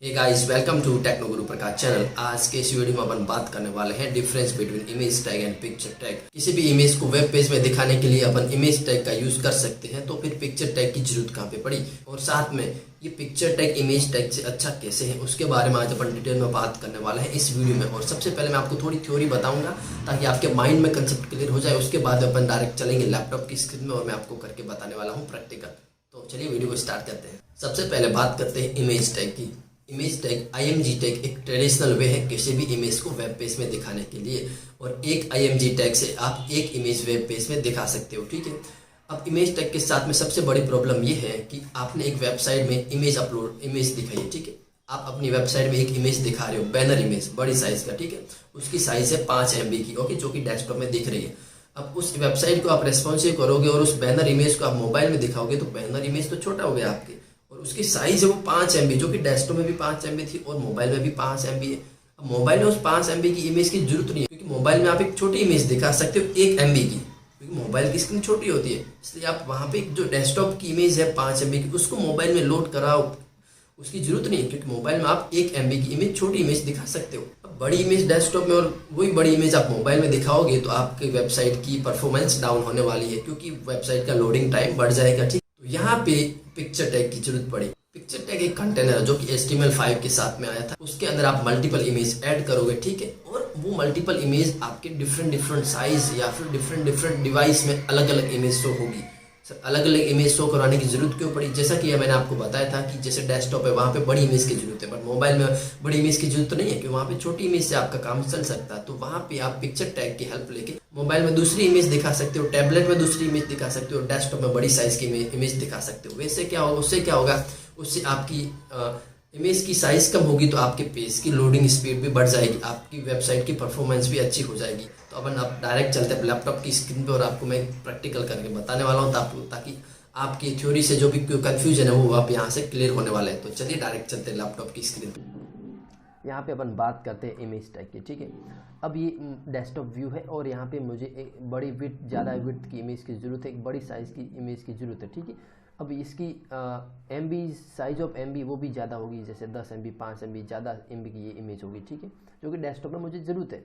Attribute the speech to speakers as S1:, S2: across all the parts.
S1: Hey guys, welcome to techno guru Prakash channel. आज के इस वीडियो में अपन बात करने वाले हैं difference between image tag and picture tag. किसी भी इमेज को वेब पेज में दिखाने के लिए अपन इमेज टैग का यूज कर सकते हैं, तो फिर पिक्चर टैग की जरूरत कहाँ पे पड़ी, और साथ में ये पिक्चर टैग इमेज टैग से अच्छा कैसे है, उसके बारे में आज अपन डिटेल में बात करने वाले हैं इस वीडियो में। और सबसे पहले मैं आपको थोड़ी थ्योरी बताऊंगा ताकि आपके माइंड में कंसेप्ट क्लियर हो जाए। उसके बाद अपन डायरेक्ट चलेंगे लैपटॉप की स्क्रीन में और मैं आपको करके बताने वाला हूँ प्रैक्टिकल। तो चलिए वीडियो को स्टार्ट करते हैं। सबसे पहले बात करते हैं इमेज टैग की। इमेज टैग IMG टैग एक ट्रेडिशनल वे है किसी भी इमेज को वेब पेज में दिखाने के लिए, और एक IMG टैग से आप एक इमेज वेब पेज में दिखा सकते हो। ठीक है, अब इमेज टैग के साथ में सबसे बड़ी प्रॉब्लम ये है कि आपने एक वेबसाइट में इमेज दिखाई है। ठीक है, आप अपनी वेबसाइट में एक इमेज दिखा रहे हो, बैनर इमेज बड़ी साइज का। ठीक है, उसकी साइज है 5 MB की, ओके, जो कि डेस्कटॉप में दिख रही है। अब उस वेबसाइट को आप रेस्पॉन्सिव करोगे और उस बैनर इमेज को आप मोबाइल में दिखाओगे, तो बैनर इमेज तो छोटा हो गया आपके, और उसकी साइज है वो 5 MB, जो कि डेस्कटॉप में भी 5 MB थी और मोबाइल में भी 5 MB है। अब मोबाइल में उस 5 MB की इमेज की जरूरत नहीं है, क्योंकि मोबाइल में आप एक छोटी इमेज दिखा सकते हो 1 MB की, क्योंकि मोबाइल की स्क्रीन छोटी होती है। इसलिए आप वहां पे जो डेस्कटॉप की इमेज है 5 MB की, उसको मोबाइल में लोड कराओ, उसकी जरूरत नहीं है, क्योंकि मोबाइल में आप 1 MB की इमेज, छोटी इमेज दिखा सकते हो। अब बड़ी इमेज डेस्कटॉप में और वही बड़ी इमेज आप मोबाइल में दिखाओगे तो आपकी वेबसाइट की परफॉर्मेंस डाउन होने वाली है, क्योंकि वेबसाइट का लोडिंग टाइम बढ़ जाएगा। ठीक, तो यहाँ पे पिक्चर टैग की जरूरत पड़ी। पिक्चर टैग एक कंटेनर है जो कि HTML5 के साथ में आया था। उसके अंदर आप मल्टीपल इमेज ऐड करोगे, ठीक है, और वो मल्टीपल इमेज आपके डिफरेंट डिफरेंट साइज या फिर डिफरेंट डिफरेंट डिवाइस में अलग अलग इमेज शो होगी। सर, अलग अलग इमेज शो करवाने की जरूरत क्यों पड़ी? जैसा कि मैंने आपको बताया था कि जैसे डेस्कटॉप है वहाँ पे बड़ी इमेज की जरूरत है, बट मोबाइल में बड़ी इमेज की जरूरत नहीं है, कि वहाँ पे छोटी इमेज से आपका काम चल सकता है। तो वहाँ पे आप पिक्चर टैग की हेल्प लेके मोबाइल में दूसरी इमेज दिखा सकते हो, टैबलेट में दूसरी इमेज दिखा सकते हो, डेस्कटॉप में बड़ी साइज की इमेज दिखा सकते हो। वैसे क्या होगा, उससे क्या होगा, उससे आपकी इमेज की साइज कम होगी तो आपके पेज की लोडिंग स्पीड भी बढ़ जाएगी, आपकी वेबसाइट की परफॉर्मेंस भी अच्छी हो जाएगी। तो अपन अब डायरेक्ट चलते हैं लैपटॉप की स्क्रीन पे और आपको मैं प्रैक्टिकल करके बताने वाला हूँ, ताकि आपकी थ्योरी से जो भी कंफ्यूजन है वो आप यहाँ से क्लियर होने वाले हैं। तो चलिए डायरेक्ट चलते हैं लैपटॉप की स्क्रीन पे। यहाँ पे अपन बात करते हैं इमेज टैग की। ठीक है, अब ये डेस्कटॉप व्यू है और यहाँ पे मुझे एक बड़ी विड्थ, ज़्यादा विड्थ की इमेज की ज़रूरत है, एक बड़ी साइज़ की इमेज की ज़रूरत है। ठीक है, अब इसकी MB, साइज ऑफ MB वो भी ज़्यादा होगी, जैसे 10 MB, 5 MB, ज़्यादा MB की ये इमेज होगी। ठीक है, जो कि डेस्कटॉप में मुझे ज़रूरत है।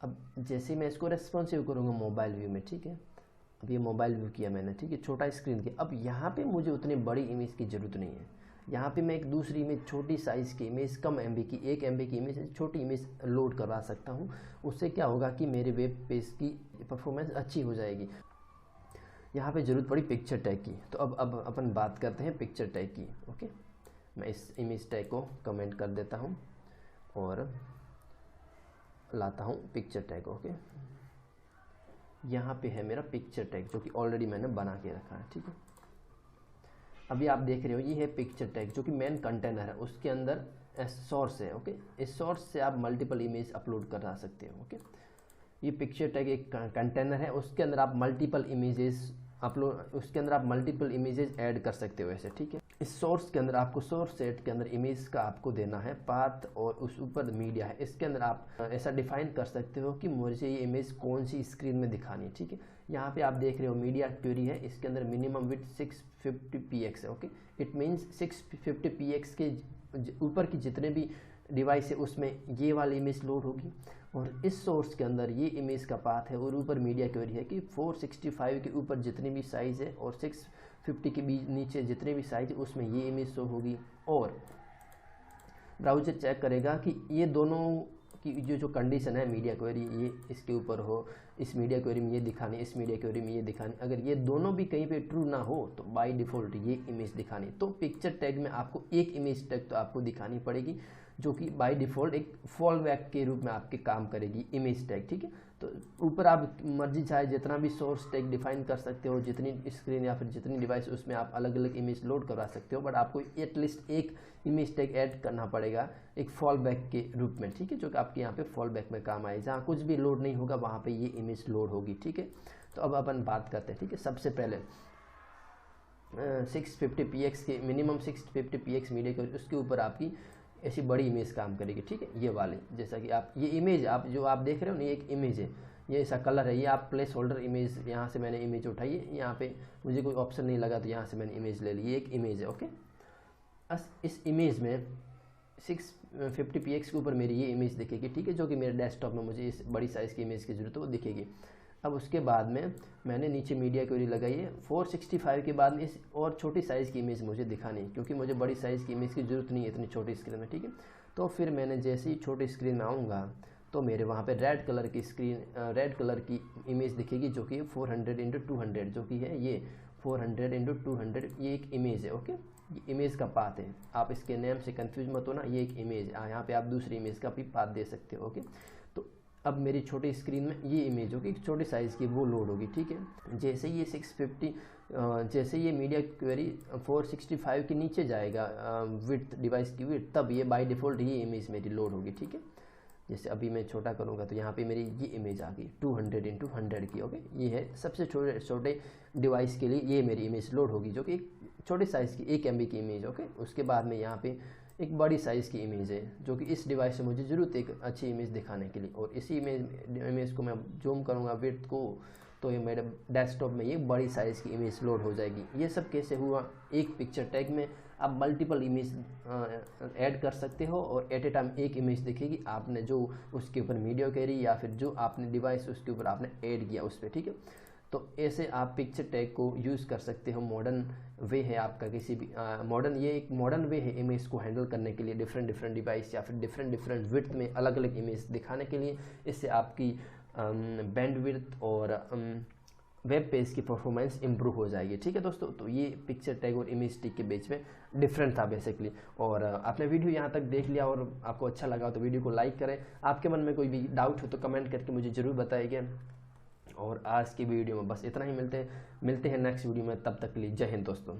S1: अब जैसे मैं इसको रेस्पॉन्सिव करूँगा मोबाइल व्यू में, ठीक है, अब ये मोबाइल व्यू किया मैंने, ठीक है, छोटा स्क्रीन किया। अब यहाँ पे मुझे उतनी बड़ी इमेज की ज़रूरत नहीं है। यहाँ पे मैं एक दूसरी इमेज, छोटी साइज़ की इमेज, कम MB की, 1 MB की इमेज, छोटी इमेज लोड करवा सकता हूँ। उससे क्या होगा कि मेरे वेब पेज की परफॉर्मेंस अच्छी हो जाएगी। यहाँ पे ज़रूरत पड़ी पिक्चर टैग की। तो अब अपन बात करते हैं पिक्चर टैग की। ओके, मैं इस इमेज टैग को कमेंट कर देता हूँ और लाता हूँ पिक्चर टैग। ओके, यहाँ पे है मेरा पिक्चर टैग जो कि ऑलरेडी मैंने बना के रखा है। ठीक है, अभी आप देख रहे हो ये है पिक्चर टैग जो कि मेन कंटेनर है, उसके अंदर सोर्स है। ओके, इस सोर्स से आप मल्टीपल इमेज अपलोड करा सकते हो। ओके, ये पिक्चर टैग एक कंटेनर है, उसके अंदर आप मल्टीपल इमेजेस अपलोड, उसके अंदर आप मल्टीपल इमेजेस ऐड कर सकते हो ऐसे। ठीक है, इस सोर्स के अंदर आपको, सोर्स सेट के अंदर इमेज का आपको देना है पाथ, और उस ऊपर मीडिया है। इसके अंदर आप ऐसा डिफाइन कर सकते हो कि मुझे ये इमेज कौन सी स्क्रीन में दिखानी है। ठीक है, यहाँ पे आप देख रहे हो मीडिया क्वेरी है, इसके अंदर मिनिमम विड्थ 650px है। ओके, इट मीन्स 650px के ऊपर की जितने भी डिवाइस है उसमें ये वाली इमेज लोड होगी, और इस सोर्स के अंदर ये इमेज का पाथ है, और ऊपर मीडिया क्वेरी है कि 465 के ऊपर जितनी भी साइज़ है और 650 के बीच नीचे जितने भी साइज है उसमें ये इमेज शो होगी। और ब्राउज़र चेक करेगा कि ये दोनों की जो कंडीशन है, मीडिया क्वेरी ये इसके ऊपर हो, इस मीडिया क्वेरी में ये दिखानी, इस मीडिया क्वेरी में ये दिखानी, अगर ये दोनों भी कहीं पे ट्रू ना हो तो बाय डिफ़ॉल्ट ये इमेज दिखानी। तो पिक्चर टैग में आपको एक इमेज टैग तो आपको दिखानी पड़ेगी, जो कि बाय डिफ़ॉल्ट एक फॉल बैक के रूप में आपके काम करेगी इमेज टैग। ठीक है, तो ऊपर आप मर्जी चाहे जितना भी सोर्स टैग डिफाइन कर सकते हो, जितनी स्क्रीन या फिर जितनी डिवाइस, उसमें आप अलग अलग इमेज लोड करवा सकते हो, बट आपको एटलीस्ट एक इमेज टैग ऐड करना पड़ेगा एक फॉल बैक के रूप में। ठीक है, जो कि आपके यहाँ पे फॉल बैक में काम आए, जहाँ कुछ भी लोड नहीं होगा वहाँ पे ये इमेज लोड होगी। ठीक है, तो अब अपन बात करते हैं। ठीक है, सबसे पहले 650px के, मिनिमम 650px मीडिया के, उसके ऊपर आपकी ऐसी बड़ी इमेज काम करेगी। ठीक है, ये वाली, जैसा कि आप ये इमेज आप जो आप देख रहे हो ना, ये एक इमेज है, ये ऐसा कलर है, ये आप प्लेस होल्डर इमेज, यहाँ से मैंने इमेज उठाई है, यहाँ पे मुझे कोई ऑप्शन नहीं लगा तो यहाँ से मैंने इमेज ले ली, ये एक इमेज है। ओके, इस इमेज में 650px के ऊपर मेरी ये इमेज दिखेगी, ठीक है, जो कि मेरे डेस्कटॉप में मुझे इस बड़ी साइज़ की इमेज की ज़रूरत है वो दिखेगी। अब उसके बाद में मैंने नीचे मीडिया क्वेरी लगाई है। 465 के बाद में इस और छोटी साइज़ की इमेज मुझे दिखानी है, क्योंकि मुझे बड़ी साइज़ की इमेज की ज़रूरत नहीं है इतनी छोटी स्क्रीन में, ठीक है। तो फिर मैंने जैसे ही छोटी स्क्रीन में आऊँगा तो मेरे वहाँ पे रेड कलर की इमेज दिखेगी, जो कि 400x200 जो कि है ये 400x200 ये एक इमेज है, ओके। ये इमेज का पाथ है, आप इसके नेम से कंफ्यूज मत होना, ये एक इमेज है। यहाँ पे आप दूसरी इमेज का भी पाथ दे सकते हो, ओके। तो अब मेरी छोटी स्क्रीन में ये इमेज होगी, छोटी साइज़ की, वो लोड होगी, ठीक है। जैसे ये 650 जैसे ये मीडिया क्वेरी 465 के नीचे जाएगा विड्थ, डिवाइस की विड्थ, तब ये बाय डिफ़ॉल्ट ये इमेज मेरी लोड होगी, ठीक है। जैसे अभी मैं छोटा करूँगा तो यहाँ पे मेरी ये इमेज आ गई 200x100 की, ओके। ये है सबसे छोटे डिवाइस के लिए ये मेरी इमेज लोड होगी, जो कि एक छोटे साइज़ की 1 MB की इमेज, ओके। उसके बाद में यहाँ पे एक बड़ी साइज़ की इमेज है, जो कि इस डिवाइस से मुझे ज़रूरत है एक अच्छी इमेज दिखाने के लिए, और इसी इमेज को मैं जूम करूँगा विड्थ को, तो ये मेरे डेस्कटॉप में ये बड़ी साइज़ की इमेज लोड हो जाएगी। ये सब कैसे हुआ, एक पिक्चर टैग में आप मल्टीपल इमेज ऐड कर सकते हो और एट ए टाइम एक इमेज दिखेगी, आपने जो उसके ऊपर मीडिया क्वेरी या फिर जो आपने डिवाइस उसके ऊपर आपने ऐड किया उस पर, ठीक है। तो ऐसे आप पिक्चर टैग को यूज़ कर सकते हो। मॉडर्न वे है आपका, किसी भी ये एक मॉडर्न वे है इमेज को हैंडल करने के लिए, डिफरेंट डिवाइस या फिर डिफरेंट विड्थ में अलग अलग इमेज दिखाने के लिए। इससे आपकी बैंडविड्थ और वेब पेज की परफॉर्मेंस इंप्रूव हो जाएगी, ठीक है दोस्तों। तो ये पिक्चर टैग और इमेज टैग के बीच में डिफरेंट था बेसिकली। और आपने वीडियो यहाँ तक देख लिया और आपको अच्छा लगा तो वीडियो को लाइक करें। आपके मन में कोई भी डाउट हो तो कमेंट करके मुझे ज़रूर बताइए। और आज की वीडियो में बस इतना ही, मिलते हैं नेक्स्ट वीडियो में, तब तक के लिए जय हिंद दोस्तों।